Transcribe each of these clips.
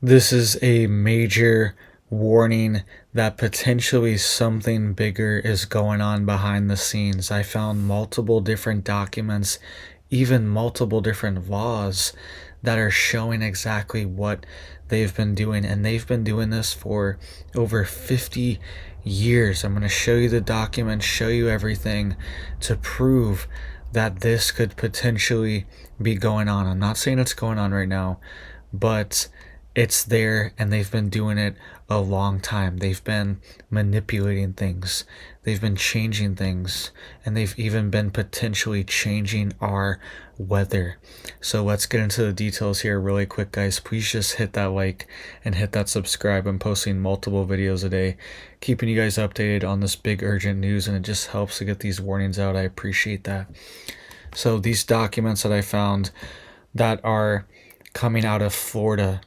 This is a major warning that potentially something bigger is going on behind the scenes. I found multiple different documents, even multiple different laws that are showing exactly what they've been doing. And they've been doing this for over 50 years. I'm going to show you the documents, show you everything to prove that this could potentially be going on. I'm not saying it's going on right now, but it's there, and they've been doing it a long time. They've been manipulating things, they've been changing things, and they've even been potentially changing our weather. So let's get into the details here really quick, guys. Please just hit that like and hit that subscribe. I'm posting multiple videos a day, keeping you guys updated on this big urgent news, and it just helps to get these warnings out. I appreciate that. So these documents that I found that are coming out of Florida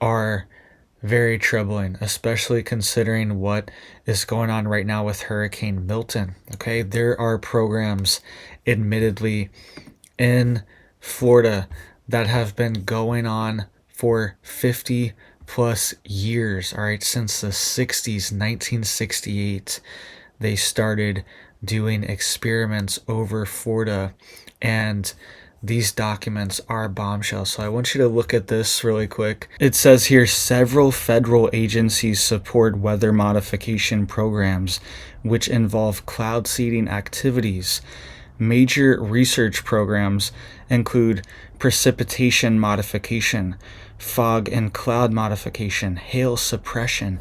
are very troubling, especially considering what is going on right now with Hurricane Milton. Okay, there are programs, admittedly, in Florida that have been going on for 50 plus years. All right, since the 60s, 1968, they started doing experiments over Florida, and these documents are bombshells. So I want you to look at this really quick. It says here several federal agencies support weather modification programs which involve cloud seeding activities. Major research programs include precipitation modification, fog and cloud modification, hail suppression,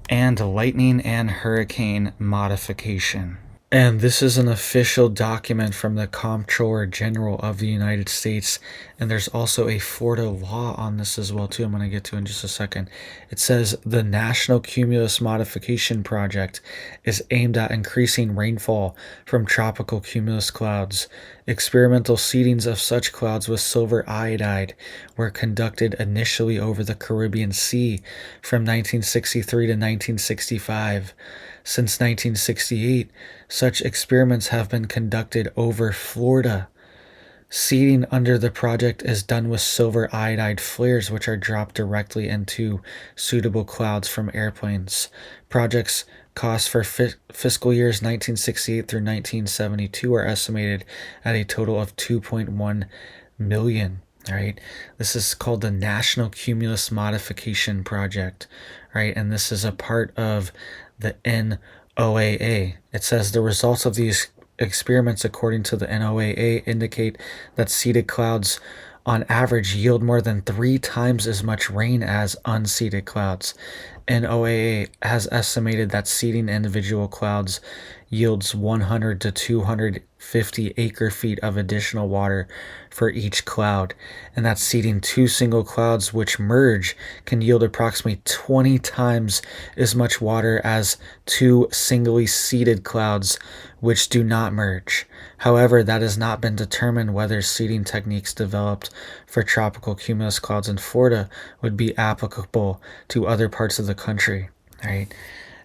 and lightning and hurricane modification. And this is an official document from the Comptroller General of the United States. And there's also a Florida law on this as well, too. I'm going to get to in just a second. It says the National Cumulus Modification Project is aimed at increasing rainfall from tropical cumulus clouds. Experimental seedings of such clouds with silver iodide were conducted initially over the Caribbean Sea from 1963 to 1965. Since 1968, such experiments have been conducted over Florida. Seeding under the project is done with silver iodide flares, which are dropped directly into suitable clouds from airplanes. Projects costs for fiscal years 1968 through 1972 are estimated at a total of 2.1 million. All right, this is called the National Cumulus Modification Project. Right, and this is a part of the NOAA. It says the results of these experiments, according to the NOAA, indicate that seeded clouds on average yield more than 3 times as much rain as unseeded clouds. NOAA has estimated that seeding individual clouds yields 100 to 250 acre feet of additional water for each cloud, and that seeding 2 single clouds which merge can yield approximately 20 times as much water as 2 singly seeded clouds which do not merge. However, that has not been determined whether seeding techniques developed for tropical cumulus clouds in Florida would be applicable to other parts of the country. Right?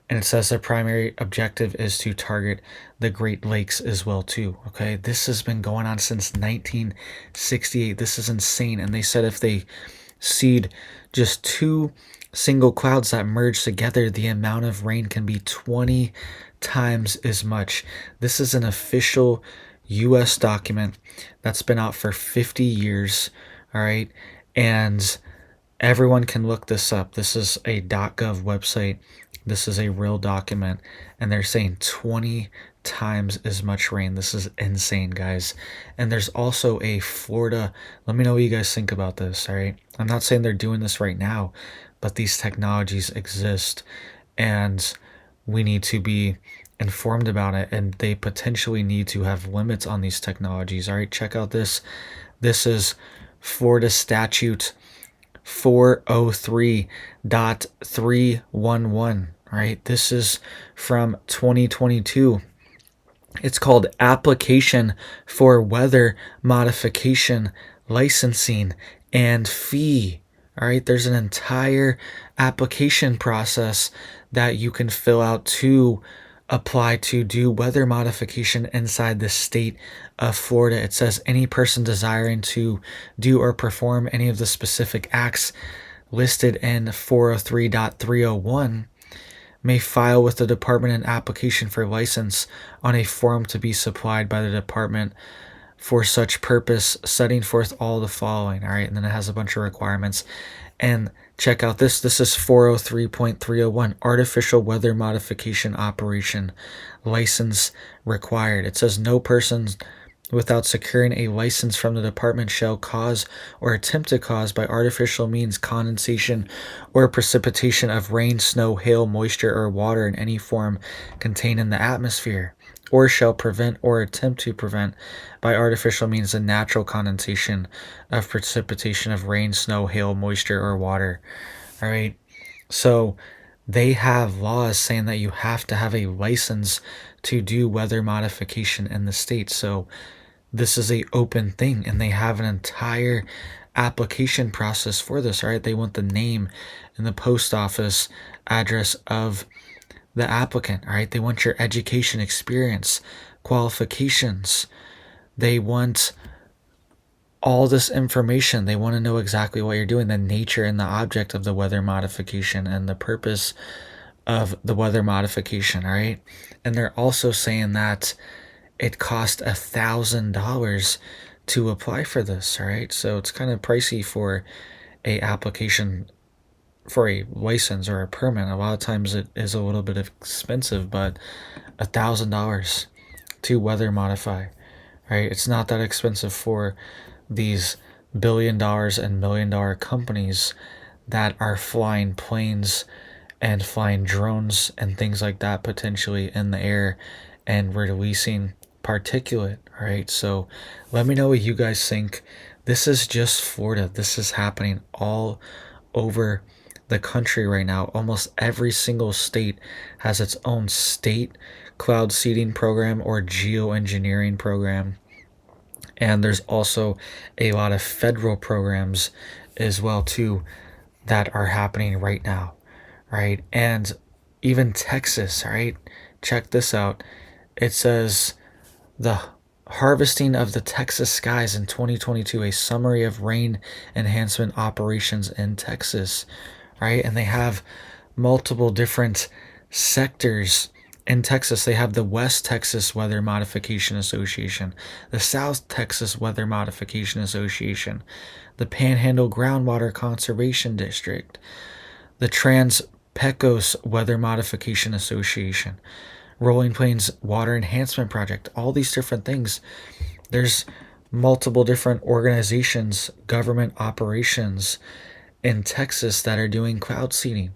And it says the primary objective is to target the Great Lakes as well too. Okay, this has been going on since 1968. This is insane. And they said if they seed just 2 single clouds that merge together, the amount of rain can be 20 times as much. This is an official U.S. document that's been out for 50 years. All right, and everyone can look this up. This is a .gov website. This is a real document, and they're saying 20 times as much rain. This is insane, guys. And there's also a Florida. Let me know what you guys think about this, all right? I'm not saying they're doing this right now, but these technologies exist, and we need to be informed about it, and they potentially need to have limits on these technologies. All right, check out this. This is Florida Statute 403.311. All right, this is from 2022. It's called Application for Weather Modification Licensing and Fee. All right, there's an entire application process that you can fill out to apply to do weather modification inside the state of Florida. It says any person desiring to do or perform any of the specific acts listed in 403.301 may file with the department an application for license on a form to be supplied by the department for such purpose, setting forth all the following. All right, and then it has a bunch of requirements. And check out this. This is 403.301, artificial weather modification operation license required. It says no persons without securing a license from the department shall cause or attempt to cause by artificial means condensation or precipitation of rain, snow, hail, moisture, or water in any form contained in the atmosphere, or shall prevent or attempt to prevent by artificial means the natural condensation of precipitation of rain, snow, hail, moisture, or water. All right. So they have laws saying that you have to have a license to do weather modification in the state. So this is a open thing, and they have an entire application process for this. All right. They want the name and the post office address of the applicant. All right. They want your education, experience, qualifications. They want all this information. They want to know exactly what you're doing, the nature and the object of the weather modification, and the purpose of the weather modification. All right. And they're also saying that it cost $1,000 to apply for this. All right. So it's kind of pricey for a application for a license or a permit. A lot of times it is a little bit expensive, but $1,000 to weather modify, right? It's not that expensive for these $1 billion and $1 million companies that are flying planes and flying drones and things like that potentially in the air and releasing particulate. All right. So let me know what you guys think. This is just Florida. This is happening all over the country right now. Almost every single state has its own state cloud seeding program or geoengineering program. And there's also a lot of federal programs as well too that are happening right now, right? And even Texas, right? Check this out. It says the harvesting of the Texas skies in 2022, a summary of rain enhancement operations in Texas, right? And they have multiple different sectors in Texas. They have the West Texas Weather Modification Association, the South Texas Weather Modification Association, the Panhandle Groundwater Conservation District, the Trans-Pecos Weather Modification Association, Rolling Plains Water Enhancement Project, all these different things. There's multiple different organizations, government operations in Texas that are doing cloud seeding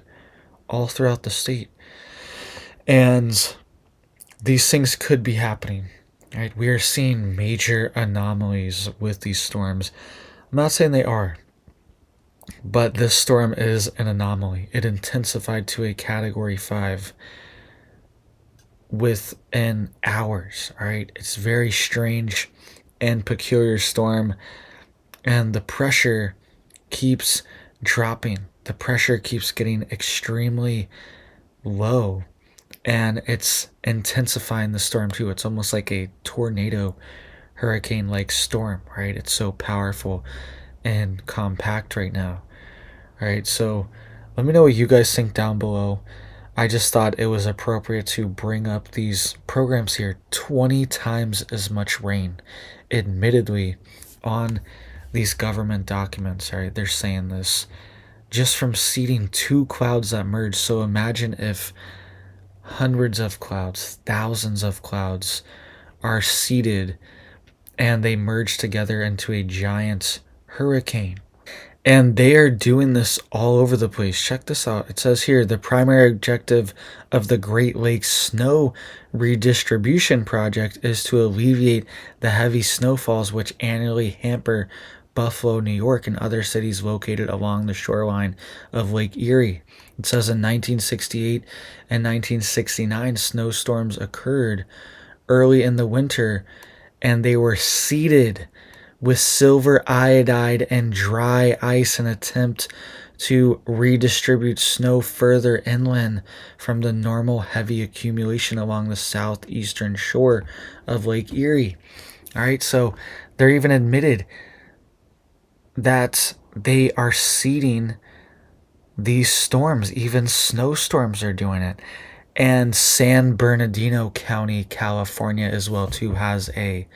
all throughout the state. And these things could be happening, right? We are seeing major anomalies with these storms. I'm not saying they are, but this storm is an anomaly. It intensified to a Category 5 within hours, all right? It's very strange and peculiar storm, and the pressure keeps dropping. The pressure keeps getting extremely low, and it's intensifying the storm too. It's almost like a tornado, hurricane-like storm, right? It's so powerful and compact right now, right? So let me know what you guys think down below. I just thought it was appropriate to bring up these programs here. 20 times as much rain, admittedly, on these government documents, right? They're saying this just from seeding two clouds that merge. So imagine if hundreds of clouds, thousands of clouds are seeded and they merge together into a giant hurricane. And they are doing this all over the place. Check this out. It says here, the primary objective of the Great Lakes Snow Redistribution Project is to alleviate the heavy snowfalls which annually hamper Buffalo, New York, and other cities located along the shoreline of Lake Erie. It says in 1968 and 1969, snowstorms occurred early in the winter, and they were seeded with silver iodide and dry ice in an attempt to redistribute snow further inland from the normal heavy accumulation along the southeastern shore of Lake Erie. All right, so they're even admitted that they are seeding these storms, even snowstorms, are doing it. And San Bernardino County, California, as well too, has a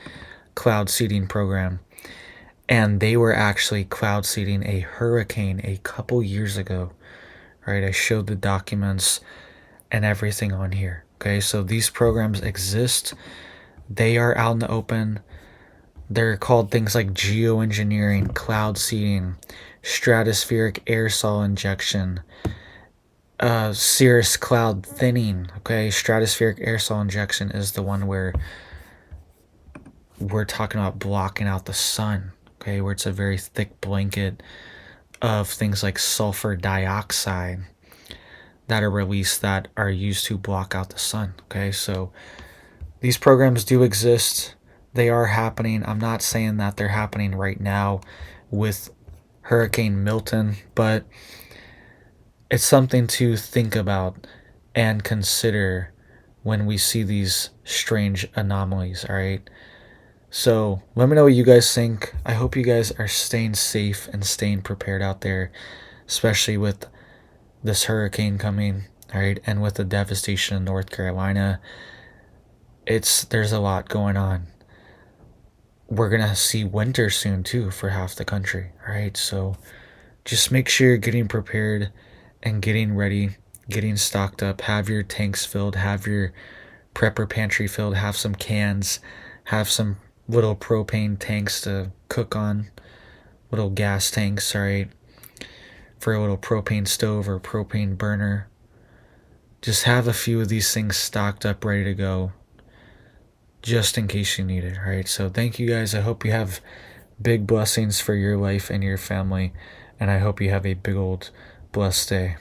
cloud seeding program. And they were actually cloud seeding a hurricane a couple years ago. Right, I showed the documents and everything on here. Okay, so these programs exist. They are out in the open. They're called things like geoengineering, cloud seeding, stratospheric aerosol injection, cirrus cloud thinning. Okay, stratospheric aerosol injection is the one where we're talking about blocking out the sun. Okay, where it's a very thick blanket of things like sulfur dioxide that are released that are used to block out the sun. Okay, so these programs do exist. They are happening. I'm not saying that they're happening right now with Hurricane Milton, but it's something to think about and consider when we see these strange anomalies. All right, so let me know what you guys think. I hope you guys are staying safe and staying prepared out there, especially with this hurricane coming. All right, and with the devastation in North Carolina, there's a lot going on. We're gonna see winter soon too for half the country. All right, so just make sure you're getting prepared and getting ready, getting stocked up. Have your tanks filled, have your prepper pantry filled, have some cans, have some little propane tanks to cook on, little gas tanks, all right, for a little propane stove or propane burner. Just have a few of these things stocked up, ready to go, just in case you need it. All right, so thank you guys. I hope you have big blessings for your life and your family, and I hope you have a big old blessed day.